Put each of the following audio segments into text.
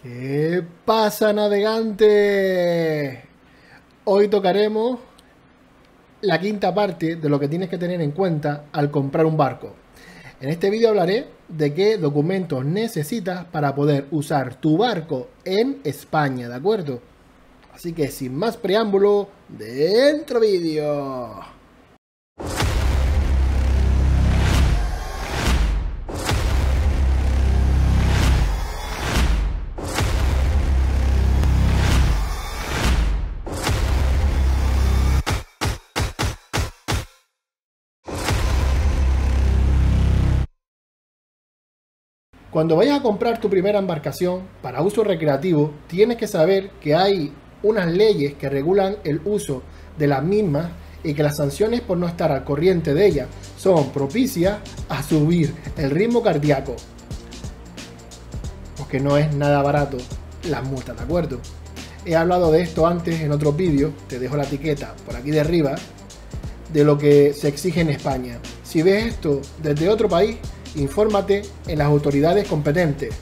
¿Qué pasa, navegante? Hoy tocaremos la quinta parte de lo que tienes que tener en cuenta al comprar un barco. En este vídeo hablaré de qué documentos necesitas para poder usar tu barco en España, ¿de acuerdo? Así que sin más preámbulo, dentro vídeo. Cuando vayas a comprar tu primera embarcación para uso recreativo, tienes que saber que hay unas leyes que regulan el uso de las mismas y que las sanciones por no estar al corriente de ellas son propicias a subir el ritmo cardíaco. Porque no es nada barato las multas, ¿de acuerdo? He hablado de esto antes en otros vídeos, te dejo la etiqueta por aquí de arriba, de lo que se exige en España. Si ves esto desde otro país, infórmate en las autoridades competentes.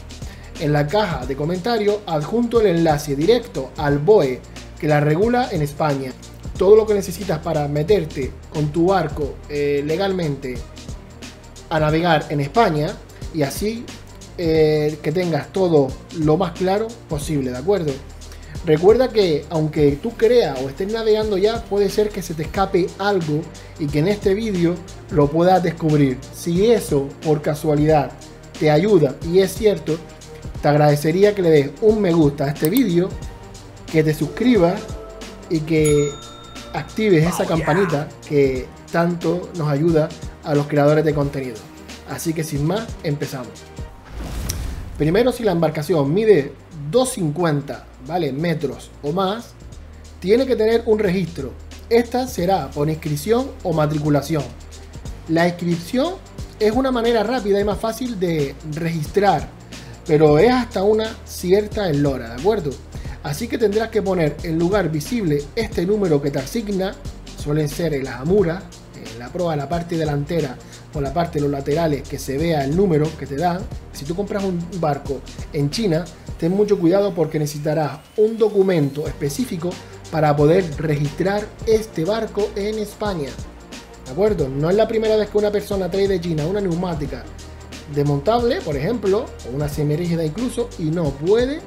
En la caja de comentarios adjunto el enlace directo al BOE que la regula en España. Todo lo que necesitas para meterte con tu barco legalmente a navegar en España y así que tengas todo lo más claro posible, ¿de acuerdo? Recuerda que aunque tú creas o estés navegando ya, puede ser que se te escape algo y que en este vídeo lo puedas descubrir. Si eso por casualidad te ayuda y es cierto, te agradecería que le des un me gusta a este vídeo, que te suscribas y que actives esa campanita que tanto nos ayuda a los creadores de contenido. Así que sin más, empezamos. Primero, si la embarcación mide 250 metros o más, tiene que tener un registro. Esta será por inscripción o matriculación. La inscripción es una manera rápida y más fácil de registrar, pero es hasta una cierta eslora, ¿de acuerdo? Así que tendrás que poner en lugar visible este número que te asigna, suelen ser en las amuras, en la proa, la parte delantera o la parte de los laterales, que se vea el número que te dan. Si tú compras un barco en China, ten mucho cuidado porque necesitarás un documento específico para poder registrar este barco en España, ¿de acuerdo? No es la primera vez que una persona trae de China una neumática desmontable, por ejemplo, o una semirrígida incluso, y no puede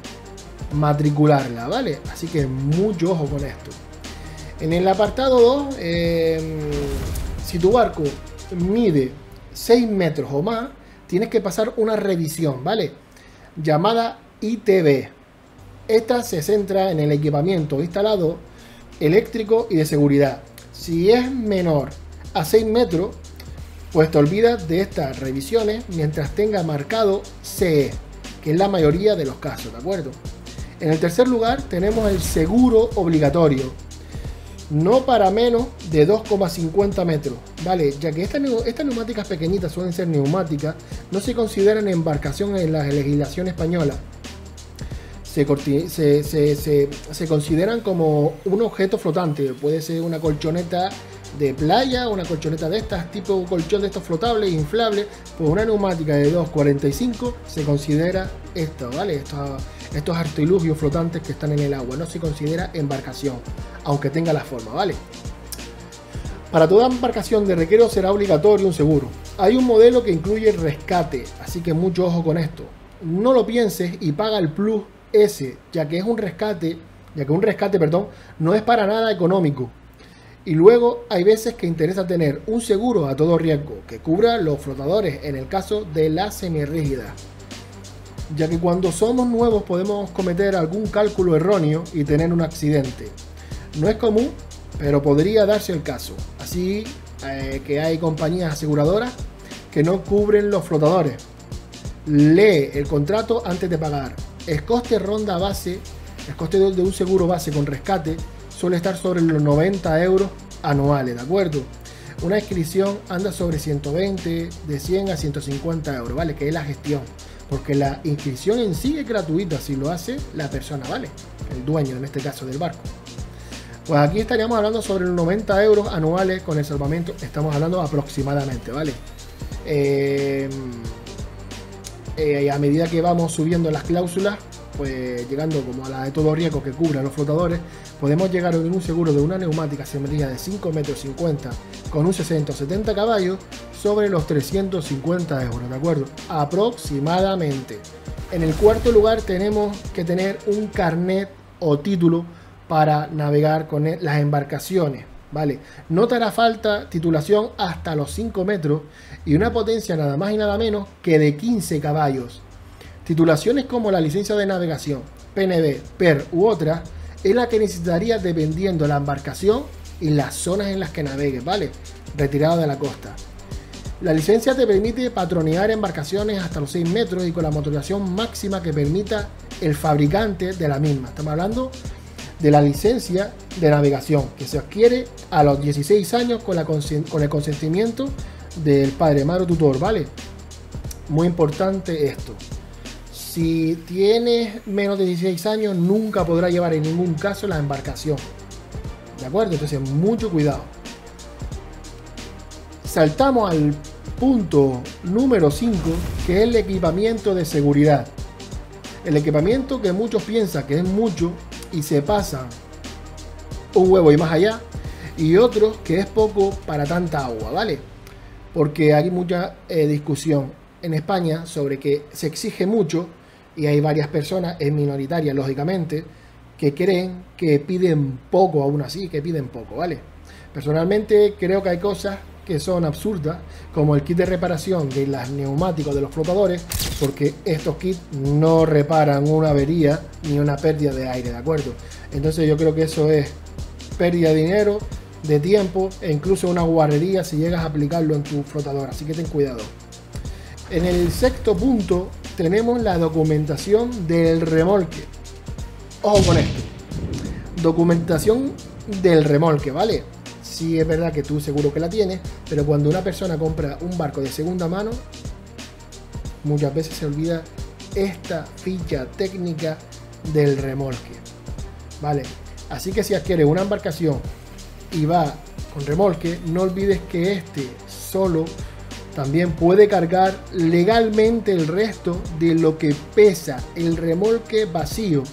matricularla, ¿vale? Así que mucho ojo con esto. En el apartado 2, si tu barco mide 6 metros o más, tienes que pasar una revisión, ¿vale? Llamada ITB. Esta se centra en el equipamiento instalado, eléctrico y de seguridad. Si es menor a 6 metros, pues te olvidas de estas revisiones mientras tenga marcado CE, que es la mayoría de los casos, ¿de acuerdo? En el tercer lugar tenemos el seguro obligatorio, no para menos de 2,50 metros, ¿vale? Ya que estas neumáticas pequeñitas suelen ser neumáticas, no se consideran embarcación en la legislación española. Se consideran como un objeto flotante, puede ser una colchoneta de playa, una colchoneta de estas, tipo colchón de estos flotables, inflables. Pues una neumática de 2,45 se considera esto, ¿vale? Estos artilugios flotantes que están en el agua, no se considera embarcación, aunque tenga la forma, ¿vale? Para toda embarcación de recreo será obligatorio un seguro. Hay un modelo que incluye rescate, así que mucho ojo con esto. No lo pienses y paga el plus ese, ya que un rescate, no es para nada económico. Y luego hay veces que interesa tener un seguro a todo riesgo, que cubra los flotadores en el caso de la semirrígida, ya que cuando somos nuevos podemos cometer algún cálculo erróneo y tener un accidente. No es común, pero podría darse el caso. Así que hay compañías aseguradoras que no cubren los flotadores. Lee el contrato antes de pagar. El coste ronda base, el coste de un seguro base con rescate suele estar sobre los 90 euros anuales, ¿de acuerdo? Una inscripción anda sobre 120, de 100 a 150 euros, ¿vale? Que es la gestión, porque la inscripción en sí es gratuita si lo hace la persona, ¿vale? El dueño, en este caso, del barco. Pues aquí estaríamos hablando sobre los 90 euros anuales con el salvamento, estamos hablando aproximadamente, ¿vale? A medida que vamos subiendo las cláusulas, pues llegando como a la de todo riesgo que cubra los flotadores, podemos llegar en un seguro de una neumática semilla de 5,50 metros con un 60 o 70 caballos sobre los 350 euros, ¿de acuerdo? Aproximadamente. En el cuarto lugar tenemos que tener un carnet o título para navegar con las embarcaciones, ¿vale? No te hará falta titulación hasta los 5 metros y una potencia nada más y nada menos que de 15 caballos. Titulaciones como la licencia de navegación, PNV, PER u otras, es la que necesitarías dependiendo la embarcación y las zonas en las que navegues, ¿vale? Retirado de la costa. La licencia te permite patronear embarcaciones hasta los 6 metros y con la motorización máxima que permita el fabricante de la misma. Estamos hablando de la licencia de navegación que se adquiere a los 16 años con el consentimiento del padre, madre o tutor, ¿vale? Muy importante esto. Si tienes menos de 16 años, nunca podrás llevar en ningún caso la embarcación, ¿de acuerdo? Entonces, mucho cuidado. Saltamos al punto número 5, que es el equipamiento de seguridad. El equipamiento que muchos piensan que es mucho y se pasan un huevo y más allá, y otros que es poco para tanta agua, ¿vale? Porque hay mucha discusión en España sobre que se exige mucho y hay varias personas, es minoritaria lógicamente, que creen que piden poco, aún así, que piden poco, ¿vale? Personalmente creo que hay cosas que son absurdas, como el kit de reparación de los neumáticos de los flotadores, porque estos kits no reparan una avería ni una pérdida de aire, ¿de acuerdo? Entonces yo creo que eso es pérdida de dinero, de tiempo e incluso una guarrería si llegas a aplicarlo en tu flotador, así que ten cuidado. En el sexto punto tenemos la documentación del remolque. Ojo con esto, documentación del remolque, ¿vale? Sí, es verdad que tú seguro que la tienes, pero cuando una persona compra un barco de segunda mano, muchas veces se olvida esta ficha técnica del remolque, ¿vale? Así que si adquieres una embarcación y va con remolque, no olvides que este solo también puede cargar legalmente el resto de lo que pesa el remolque vacío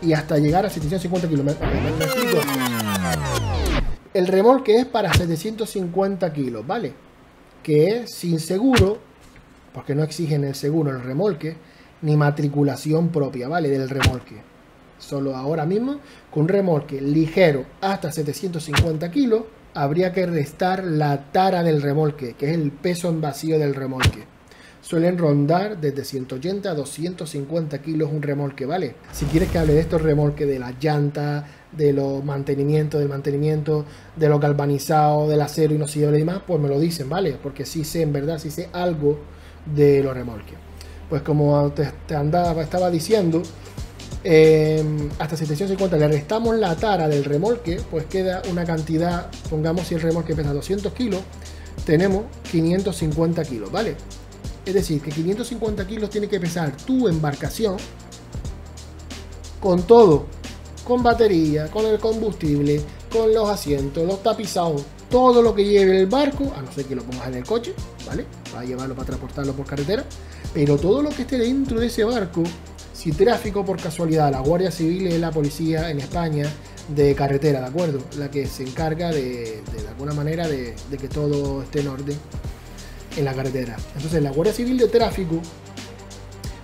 y hasta llegar a 750 kilómetros. El remolque es para 750 kilos, ¿vale? Que es sin seguro, porque no exigen el seguro el remolque, ni matriculación propia, ¿vale? Del remolque. Solo ahora mismo, con un remolque ligero hasta 750 kilos, habría que restar la tara del remolque, que es el peso en vacío del remolque. Suelen rondar desde 180 a 250 kilos un remolque, ¿vale? Si quieres que hable de estos remolques, de las llantas, de los mantenimientos, de los galvanizados, del acero inoxidable y demás, pues me lo dicen, ¿vale? Porque sí sé, en verdad, sí sé algo de los remolques. Pues como te estaba diciendo, hasta 750 le restamos la tara del remolque, pues queda una cantidad, pongamos si el remolque pesa 200 kilos, tenemos 550 kilos, ¿vale? Es decir, que 550 kilos tiene que pesar tu embarcación con todo, con batería, con el combustible, con los asientos, los tapizados, todo lo que lleve el barco, a no ser que lo pongas en el coche, ¿vale? Para llevarlo, para transportarlo por carretera, pero todo lo que esté dentro de ese barco, si tráfico por casualidad, la Guardia Civil es la policía en España de carretera, ¿de acuerdo? La que se encarga de alguna manera de que todo esté en orden en la carretera. Entonces la Guardia Civil de Tráfico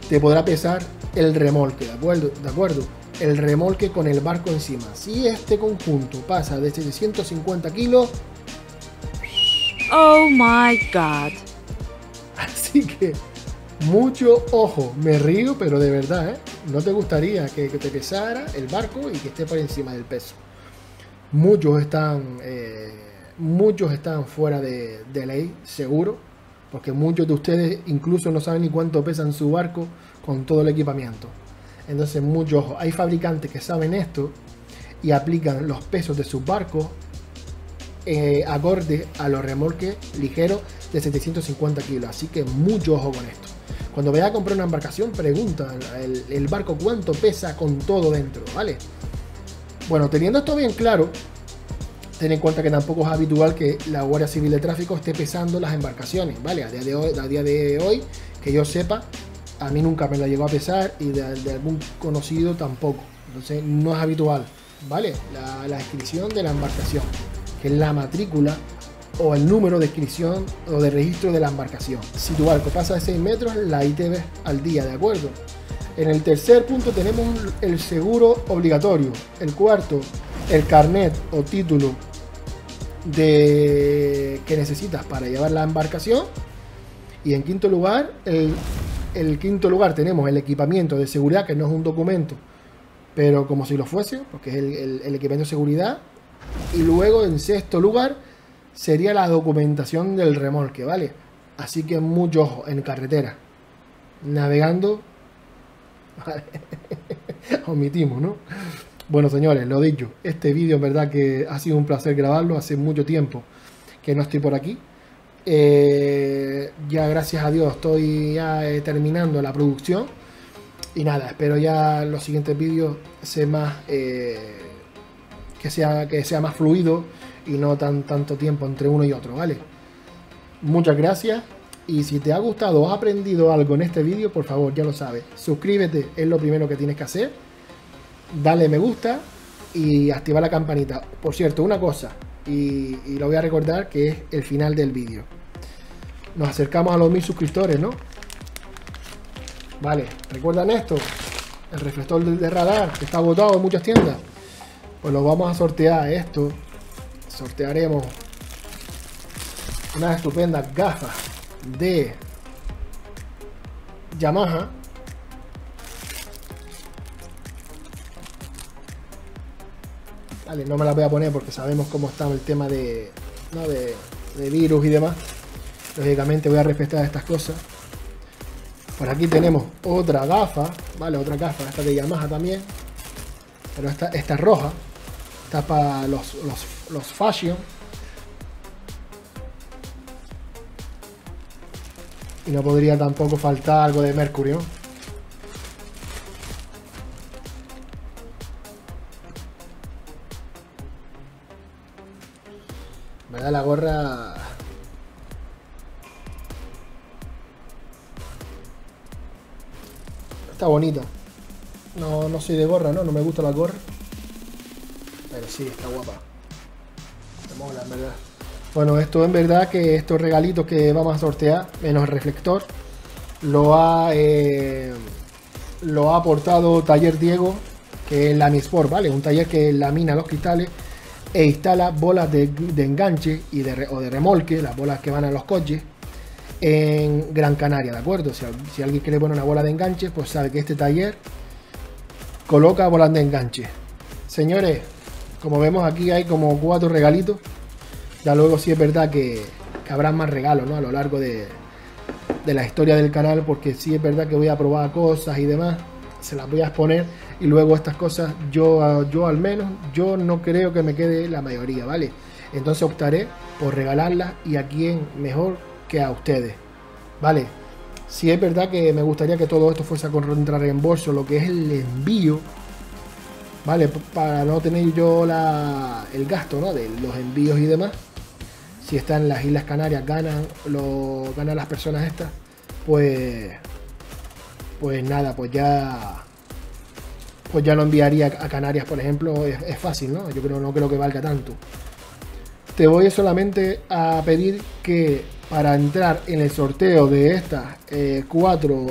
te podrá pesar el remolque, ¿de acuerdo? El remolque con el barco encima. Si este conjunto pasa de 750 kilos, oh my god. Así que mucho ojo, me río, pero de verdad, ¿eh? No te gustaría que te pesara el barco y que esté por encima del peso. Muchos están fuera de ley, seguro, porque muchos de ustedes incluso no saben ni cuánto pesa en su barco con todo el equipamiento. Entonces, mucho ojo. Hay fabricantes que saben esto y aplican los pesos de sus barcos acorde a los remolques ligeros de 750 kilos. Así que mucho ojo con esto. Cuando vayas a comprar una embarcación, pregunta el barco cuánto pesa con todo dentro, ¿vale? Bueno, teniendo esto bien claro, ten en cuenta que tampoco es habitual que la Guardia Civil de Tráfico esté pesando las embarcaciones, ¿vale? A día de hoy, que yo sepa, A mí nunca me la llegó a pesar y de algún conocido tampoco. Entonces no es habitual, ¿vale? La inscripción de la embarcación, que es la matrícula o el número de inscripción o de registro de la embarcación. Si tu barco pasa de 6 metros, la ITV al día, ¿de acuerdo? En el tercer punto tenemos el seguro obligatorio. El cuarto, el carnet o título que necesitas para llevar la embarcación. Y en quinto lugar, el quinto lugar tenemos el equipamiento de seguridad, que no es un documento, pero como si lo fuese, porque es el equipamiento de seguridad. Y luego en sexto lugar sería la documentación del remolque, ¿vale? Así que mucho ojo en carretera, navegando. Vale. Omitimos, ¿no? Bueno, señores, lo dicho, este vídeo en verdad que ha sido un placer grabarlo. Hace mucho tiempo que no estoy por aquí. Ya gracias a Dios estoy ya terminando la producción. Y nada, espero ya los siguientes vídeos sea más que sea más fluido y no tanto tiempo entre uno y otro, ¿vale? Muchas gracias. Y si te ha gustado o has aprendido algo en este vídeo, por favor, ya lo sabes, suscríbete, es lo primero que tienes que hacer. Dale me gusta y activa la campanita. Por cierto, una cosa, y lo voy a recordar, que es el final del vídeo. Nos acercamos a los 1000 suscriptores, ¿no? Vale, ¿recuerdan esto? El reflector de radar, que está agotado en muchas tiendas. Pues lo vamos a sortear esto. Sortearemos unas estupendas gafas de Yamaha. Vale, no me las voy a poner porque sabemos cómo está el tema de virus y demás. Lógicamente voy a respetar estas cosas. Por aquí tenemos otra gafa, vale, otra gafa, esta de Yamaha también, pero esta es roja, está para los fashion. Y no podría tampoco faltar algo de Mercury, ¿no? ¿Verdad? La gorra... está bonita. No soy de gorra, ¿no? No me gusta la gorra. Pero sí, está guapa. Me mola, en verdad. Bueno, esto en verdad que estos regalitos que vamos a sortear, menos el reflector, lo ha aportado Taller Diego, que es Lamisport, ¿vale? Un taller que lamina los cristales e instala bolas de enganche o de remolque, las bolas que van a los coches, en Gran Canaria, ¿de acuerdo? Si alguien quiere poner una bola de enganche, pues sabe que este taller coloca bolas de enganche. Señores, como vemos aquí hay como 4 regalitos. Ya luego sí es verdad que habrá más regalos, ¿no? A lo largo de la historia del canal, porque sí es verdad que voy a probar cosas y demás, se las voy a exponer, y luego estas cosas yo al menos, yo no creo que me quede la mayoría, ¿vale? Entonces optaré por regalarlas, y a quién mejor que a ustedes, ¿vale? Sí es verdad que me gustaría que todo esto fuese contra reembolso, lo que es el envío, ¿vale? Para no tener yo el gasto, ¿no? De los envíos y demás. Si están en las Islas Canarias, ganan las personas estas, pues nada, pues ya lo enviaría a Canarias, por ejemplo. Es fácil, ¿no? Yo no creo que valga tanto. Te voy solamente a pedir que para entrar en el sorteo de estos 4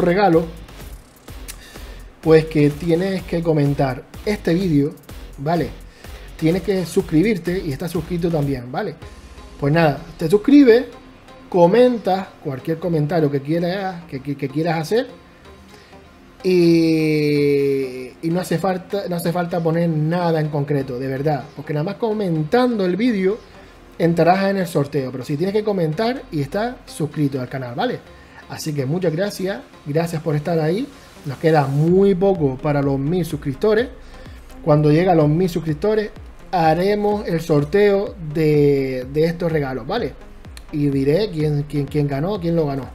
regalos, pues que tienes que comentar este vídeo, ¿vale? Tienes que suscribirte y estar suscrito también, ¿vale? Pues nada, te suscribes, comentas cualquier comentario que quieras hacer, y no hace falta poner nada en concreto, de verdad, porque nada más comentando el vídeo entrarás en el sorteo, pero si tienes que comentar y estar suscrito al canal, ¿vale? Así que muchas gracias por estar ahí. Nos queda muy poco para los 1000 suscriptores. Cuando llegue a los 1000 suscriptores haremos el sorteo de estos regalos, ¿vale? Y diré quién ganó, quién lo ganó.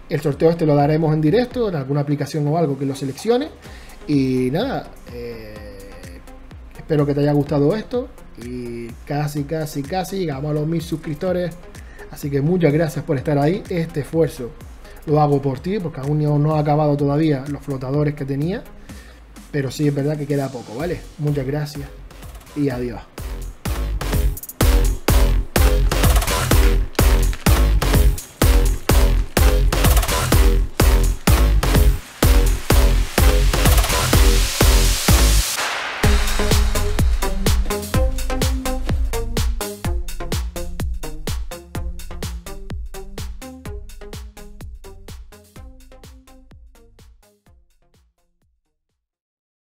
El sorteo este lo daremos en directo, en alguna aplicación o algo que lo seleccione. Y nada, espero que te haya gustado esto. Y casi llegamos a los 1000 suscriptores. Así que muchas gracias por estar ahí. Este esfuerzo lo hago por ti, porque aún no he acabado todavía los flotadores que tenía, pero sí es verdad que queda poco, ¿vale? Muchas gracias y adiós.